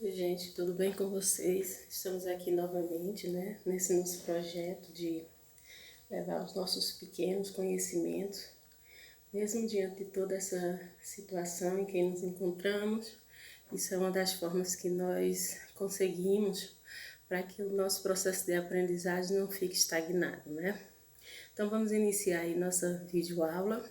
Oi, gente, tudo bem com vocês? Estamos aqui novamente, né, nesse nosso projeto de levar aos nossos pequenos conhecimentos, mesmo diante de toda essa situação em que nos encontramos. Isso é uma das formas que nós conseguimos para que o nosso processo de aprendizagem não fique estagnado, né? Então vamos iniciar aí nossa videoaula.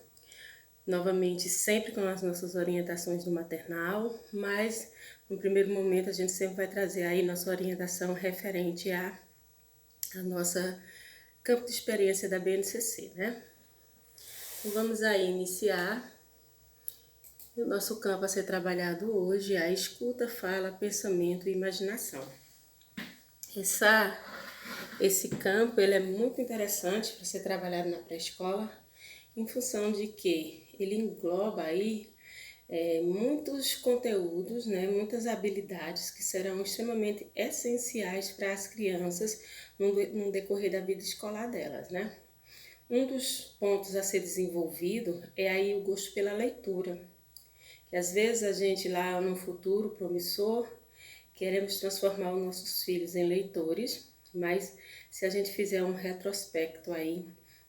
Novamente, sempre com as nossas orientações do maternal, mas no primeiro momento a gente sempre vai trazer aí nossa orientação referente a nossa campo de experiência da BNCC, né? Então vamos aí iniciar o nosso campo a ser trabalhado hoje, a escuta, fala, pensamento e imaginação. Esse campo ele é muito interessante para ser trabalhado na pré-escola, em função de que ele engloba aí muitos conteúdos, né, muitas habilidades que serão extremamente essenciais para as crianças no decorrer da vida escolar delas, né? Um dos pontos a ser desenvolvido é aí o gosto pela leitura, que às vezes a gente lá no futuro promissor queremos transformar os nossos filhos em leitores, mas se a gente fizer um retrospecto aí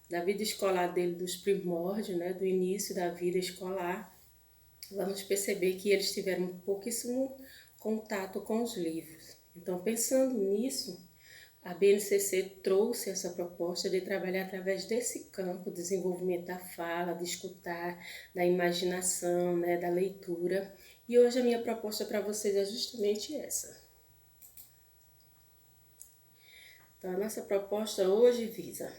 da vida escolar dele, dos primórdios, né, do início da vida escolar, vamos perceber que eles tiveram pouquíssimo contato com os livros. Então, pensando nisso, a BNCC trouxe essa proposta de trabalhar através desse campo, desenvolvimento da fala, de escutar, da imaginação, né, da leitura. E hoje a minha proposta para vocês é justamente essa. Então, a nossa proposta hoje visa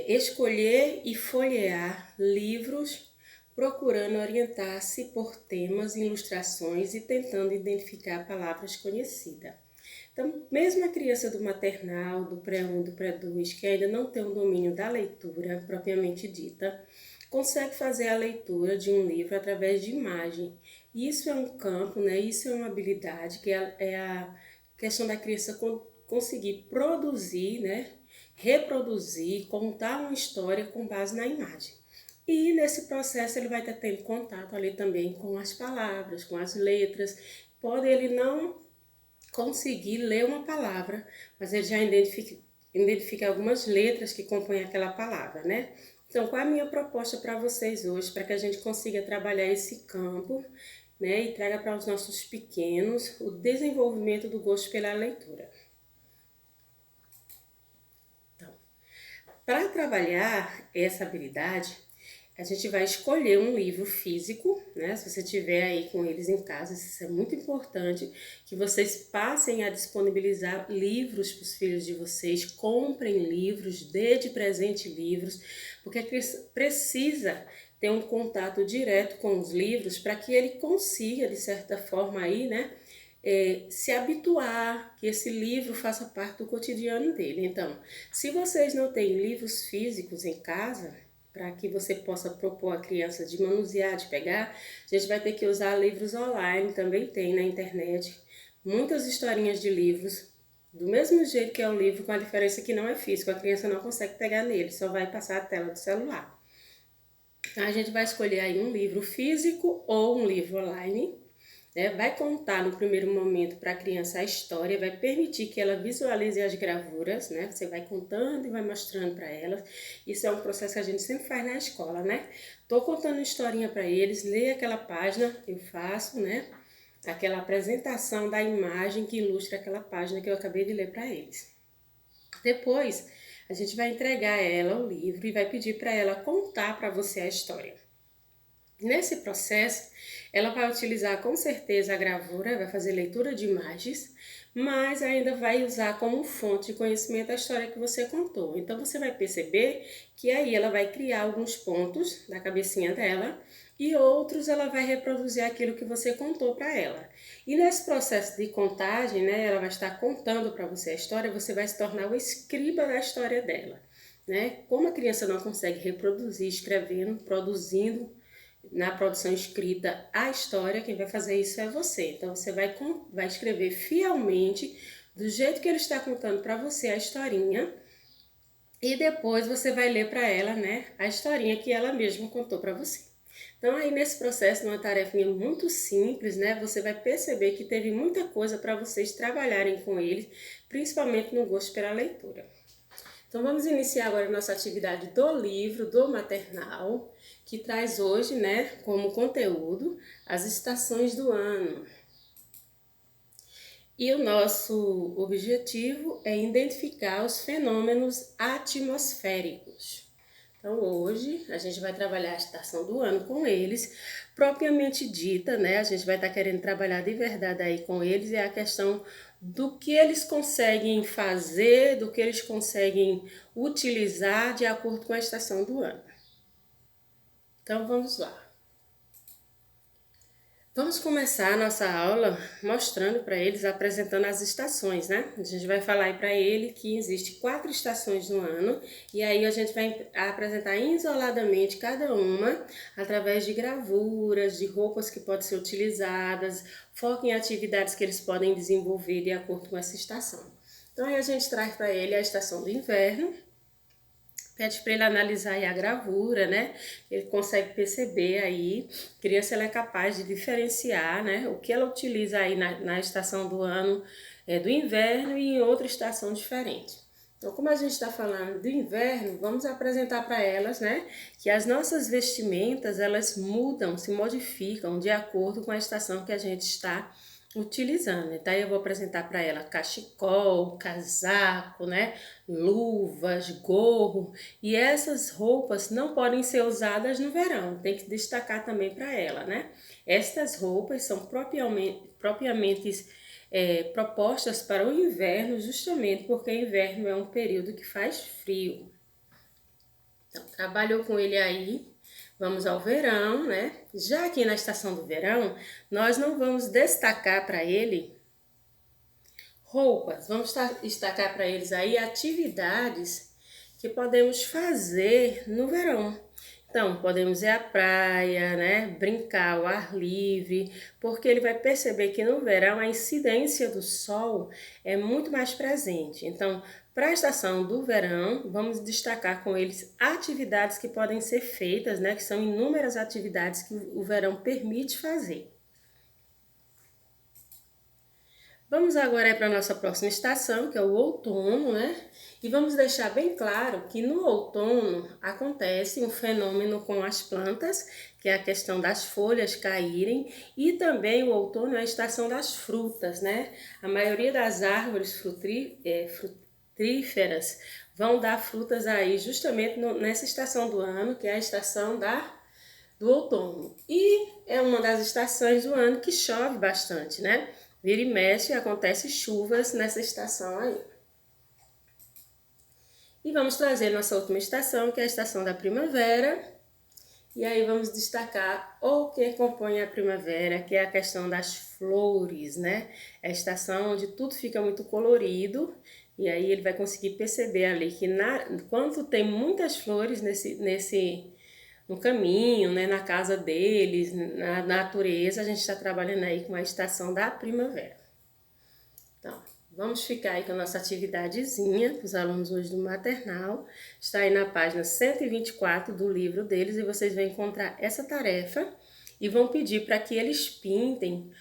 escolher e folhear livros, procurando orientar-se por temas, ilustrações e tentando identificar palavras conhecidas. Então, mesmo a criança do maternal, do pré-1, do pré-2, que ainda não tem o domínio da leitura propriamente dita, consegue fazer a leitura de um livro através de imagem. Isso é um campo, né? Isso é uma habilidade que é a questão da criança conseguir produzir, né? Reproduzir, contar uma história com base na imagem. E nesse processo ele vai estar tendo contato ali também com as palavras, com as letras. Pode ele não conseguir ler uma palavra, mas ele já identifica algumas letras que compõem aquela palavra, né? Então, qual é a minha proposta para vocês hoje, para que a gente consiga trabalhar esse campo, né, e traga para os nossos pequenos o desenvolvimento do gosto pela leitura. Então, para trabalhar essa habilidade, a gente vai escolher um livro físico, né? Se você tiver aí com eles em casa, isso é muito importante, que vocês passem a disponibilizar livros para os filhos de vocês, comprem livros, dê de presente livros, porque a criança precisa ter um contato direto com os livros para que ele consiga, de certa forma aí, né? Se habituar, que esse livro faça parte do cotidiano dele. Então, se vocês não têm livros físicos em casa, para que você possa propor à criança de manusear, de pegar, a gente vai ter que usar livros online, também tem na internet, muitas historinhas de livros, do mesmo jeito que é o livro, com a diferença que não é físico, a criança não consegue pegar nele, só vai passar a tela do celular. A gente vai escolher aí um livro físico ou um livro online, né? Vai contar no primeiro momento para a criança a história, vai permitir que ela visualize as gravuras, né? Você vai contando e vai mostrando para ela. Isso é um processo que a gente sempre faz na escola, né? Tô contando uma historinha para eles, lê aquela página, eu faço, né? Aquela apresentação da imagem que ilustra aquela página que eu acabei de ler para eles. Depois, a gente vai entregar a ela o livro e vai pedir para ela contar para você a história. Nesse processo, ela vai utilizar com certeza a gravura, vai fazer leitura de imagens, mas ainda vai usar como fonte de conhecimento a história que você contou. Então você vai perceber que aí ela vai criar alguns pontos da cabecinha dela e outros ela vai reproduzir aquilo que você contou para ela. E nesse processo de contagem, né, ela vai estar contando para você a história, você vai se tornar o escriba da história dela, né? Como a criança não consegue reproduzir escrevendo, produzindo na produção escrita a história, quem vai fazer isso é você. Então você vai escrever fielmente, do jeito que ele está contando para você a historinha, e depois você vai ler para ela, né, a historinha que ela mesma contou para você. Então aí nesse processo, numa tarefinha muito simples, né, você vai perceber que teve muita coisa para vocês trabalharem com eles, principalmente no gosto pela leitura. Então vamos iniciar agora a nossa atividade do livro do maternal, que traz hoje, né, como conteúdo as estações do ano. E o nosso objetivo é identificar os fenômenos atmosféricos. Então hoje a gente vai trabalhar a estação do ano com eles, propriamente dita, né? A gente vai estar querendo trabalhar de verdade aí com eles, é a questão do que eles conseguem fazer, do que eles conseguem utilizar de acordo com a estação do ano. Então vamos lá. Vamos começar a nossa aula mostrando para eles, apresentando as estações, né? A gente vai falar aí para ele que existe 4 estações no ano e aí a gente vai apresentar isoladamente cada uma através de gravuras, de roupas que podem ser utilizadas, foco em atividades que eles podem desenvolver de acordo com essa estação. Então aí a gente traz para ele a estação do inverno. Pede para ele analisar aí a gravura, né? Ele consegue perceber aí, a criança ela é capaz de diferenciar, né? O que ela utiliza aí na estação do ano do inverno e em outra estação diferente. Então, como a gente está falando do inverno, vamos apresentar para elas, né? Que as nossas vestimentas, elas mudam, se modificam de acordo com a estação que a gente está utilizando. Então eu vou apresentar para ela cachecol, casaco, né, luvas, gorro, e essas roupas não podem ser usadas no verão. Tem que destacar também para ela, né? Estas roupas são propriamente propostas para o inverno, justamente porque o inverno é um período que faz frio. Então, trabalhou com ele aí. Vamos ao verão, né? Já aqui na estação do verão, nós não vamos destacar para ele roupas, vamos destacar para eles aí atividades que podemos fazer no verão. Então, podemos ir à praia, né? Brincar ao ar livre, porque ele vai perceber que no verão a incidência do sol é muito mais presente. Então, para a estação do verão, vamos destacar com eles atividades que podem ser feitas, né? Que são inúmeras atividades que o verão permite fazer. Vamos agora para a nossa próxima estação, que é o outono, né? E vamos deixar bem claro que no outono acontece um fenômeno com as plantas, que é a questão das folhas caírem, e também o outono é a estação das frutas, né? A maioria das árvores frutíferas vão dar frutas aí justamente nessa estação do ano, que é a estação do outono. E é uma das estações do ano que chove bastante, né? Vira e mexe, acontece chuvas nessa estação aí. E vamos trazer nossa última estação, que é a estação da primavera. E aí vamos destacar o que compõe a primavera, que é a questão das flores, né? É a estação onde tudo fica muito colorido. E aí ele vai conseguir perceber ali que quando tem muitas flores no caminho, né, na casa deles, na natureza, a gente está trabalhando aí com a estação da primavera. Então, vamos ficar aí com a nossa atividadezinha para os alunos hoje do maternal. Está aí na página 124 do livro deles e vocês vão encontrar essa tarefa e vão pedir para que eles pintem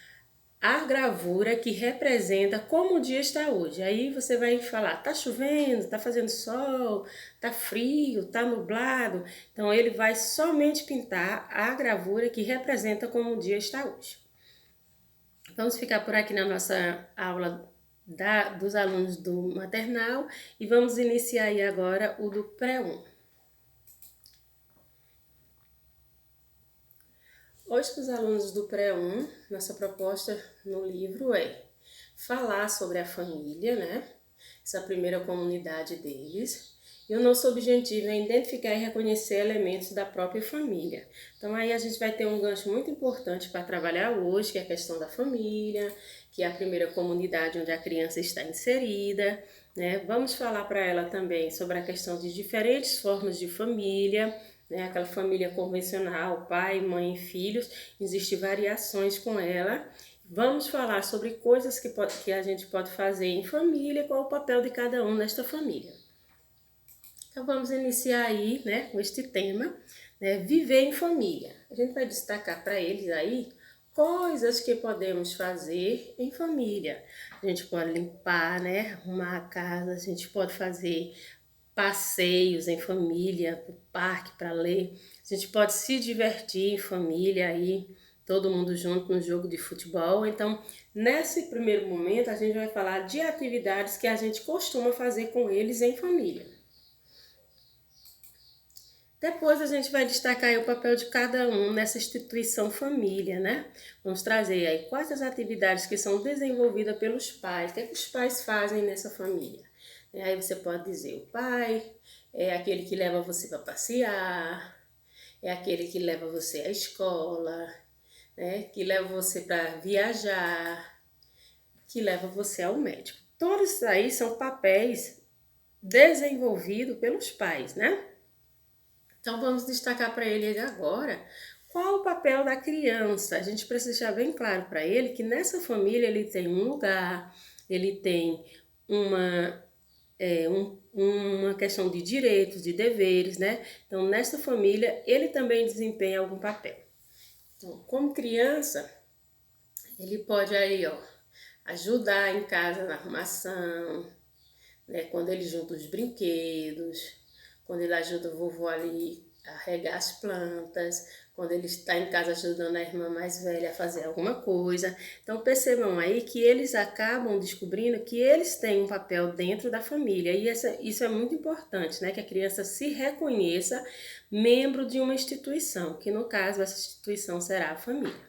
a gravura que representa como o dia está hoje. Aí você vai falar, tá chovendo, tá fazendo sol, tá frio, tá nublado. Então ele vai somente pintar a gravura que representa como o dia está hoje. Vamos ficar por aqui na nossa aula dos alunos do maternal e vamos iniciar aí agora o do pré-1. Hoje, para os alunos do pré-1, nossa proposta no livro é falar sobre a família, né? Essa primeira comunidade deles. E o nosso objetivo é identificar e reconhecer elementos da própria família. Então aí a gente vai ter um gancho muito importante para trabalhar hoje, que é a questão da família, que é a primeira comunidade onde a criança está inserida, né? Vamos falar para ela também sobre a questão de diferentes formas de família, né? Aquela família convencional, pai, mãe e filhos, existem variações com ela. Vamos falar sobre coisas que a gente pode fazer em família, qual o papel de cada um nesta família. Então vamos iniciar aí, né, com este tema, né, viver em família. a gente vai destacar para eles aí coisas que podemos fazer em família. A gente pode limpar, né? Arrumar a casa, a gente pode fazer passeios em família, para o parque para ler. A gente pode se divertir em família aí, todo mundo junto no jogo de futebol. Então, nesse primeiro momento, a gente vai falar de atividades que a gente costuma fazer com eles em família. Depois a gente vai destacar aí o papel de cada um nessa instituição família, né? Vamos trazer aí quais as atividades que são desenvolvidas pelos pais, o que é que os pais fazem nessa família. Aí você pode dizer, o pai é aquele que leva você para passear, é aquele que leva você à escola, né? Que leva você para viajar, que leva você ao médico. Todos isso aí são papéis desenvolvidos pelos pais, né? Então vamos destacar para ele agora qual o papel da criança. A gente precisa deixar bem claro para ele que nessa família ele tem um lugar, ele tem uma, uma questão de direitos, de deveres, né? Então nessa família ele também desempenha algum papel. Então, como criança, ele pode aí, ó, ajudar em casa na arrumação, né? Quando ele junta os brinquedos, quando ele ajuda o vovô ali a regar as plantas, quando ele está em casa ajudando a irmã mais velha a fazer alguma coisa. Então percebam aí que eles acabam descobrindo que eles têm um papel dentro da família e isso é muito importante, né? Que a criança se reconheça membro de uma instituição, que no caso essa instituição será a família.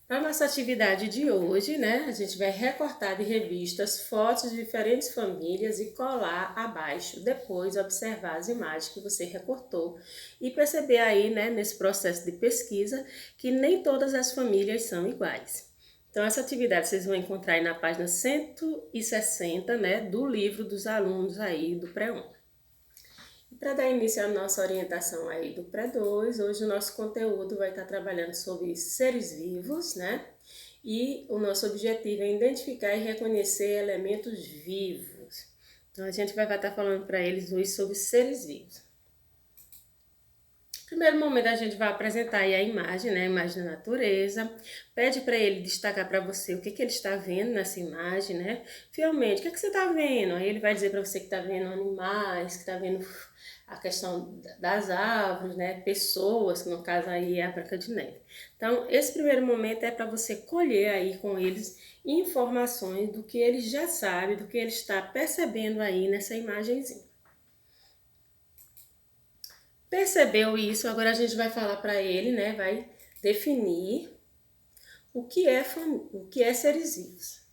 Para a nossa atividade de hoje, né, a gente vai recortar de revistas fotos de diferentes famílias e colar abaixo, depois observar as imagens que você recortou e perceber aí, né, nesse processo de pesquisa, que nem todas as famílias são iguais. Então essa atividade vocês vão encontrar aí na página 160, né, do livro dos alunos aí do Pré-1. Para dar início à nossa orientação aí do Pré-2, hoje o nosso conteúdo vai estar trabalhando sobre seres vivos, né? E o nosso objetivo é identificar e reconhecer elementos vivos. Então a gente vai estar falando para eles hoje sobre seres vivos. No primeiro momento a gente vai apresentar aí a imagem, né? A imagem da natureza. Pede para ele destacar para você o que ele está vendo nessa imagem, né? Fielmente, o que você está vendo? Aí ele vai dizer para você que está vendo animais, que está vendo a questão das árvores, né? Pessoas, que no caso aí é a Branca de Neve. Então, esse primeiro momento é para você colher aí com eles informações do que ele já sabe, do que ele está percebendo aí nessa imagenzinha. Percebeu isso? Agora a gente vai falar para ele, né? Vai definir o que é seres vivos.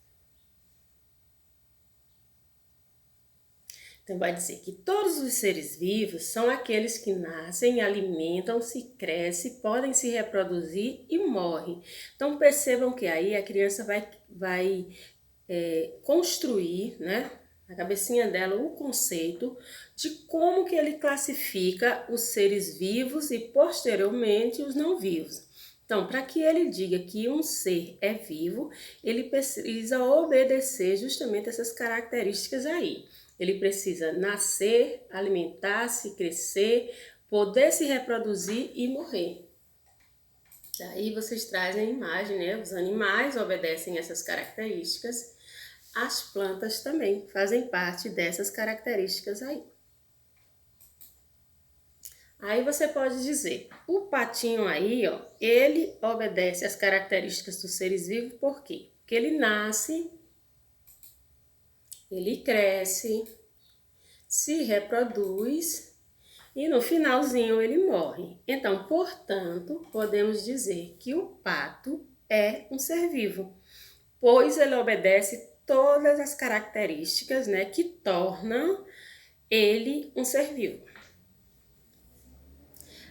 Então vai dizer que todos os seres vivos são aqueles que nascem, alimentam-se, crescem, podem se reproduzir e morrem. Então percebam que aí a criança vai construir, né, na cabecinha dela o conceito de como que ele classifica os seres vivos e posteriormente os não vivos. Então, para que ele diga que um ser é vivo, ele precisa obedecer justamente essas características aí. Ele precisa nascer, alimentar-se, crescer, poder se reproduzir e morrer. Daí vocês trazem a imagem, né? Os animais obedecem essas características. As plantas também fazem parte dessas características aí. Aí você pode dizer, o patinho aí, ó, ele obedece às características dos seres vivos, por quê? Porque ele nasce, ele cresce, se reproduz e no finalzinho ele morre. Então, portanto, podemos dizer que o pato é um ser vivo, pois ele obedece todas as características, né, que tornam ele um ser vivo.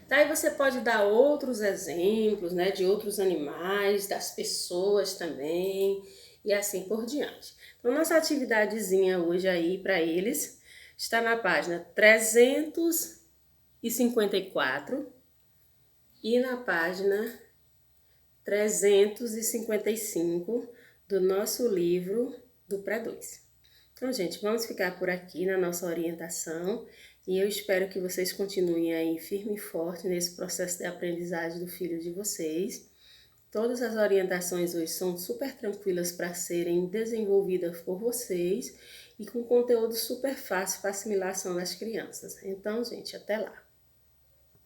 Daí você pode dar outros exemplos, né, de outros animais, das pessoas também, e assim por diante. Então, nossa atividadezinha hoje aí para eles está na página 354 e na página 355 do nosso livro do Pré-2. Então, gente, vamos ficar por aqui na nossa orientação E eu espero que vocês continuem aí firme e forte nesse processo de aprendizagem do filho de vocês. Todas as orientações hoje são super tranquilas para serem desenvolvidas por vocês e com conteúdo super fácil para assimilação das crianças. Então, gente, até lá!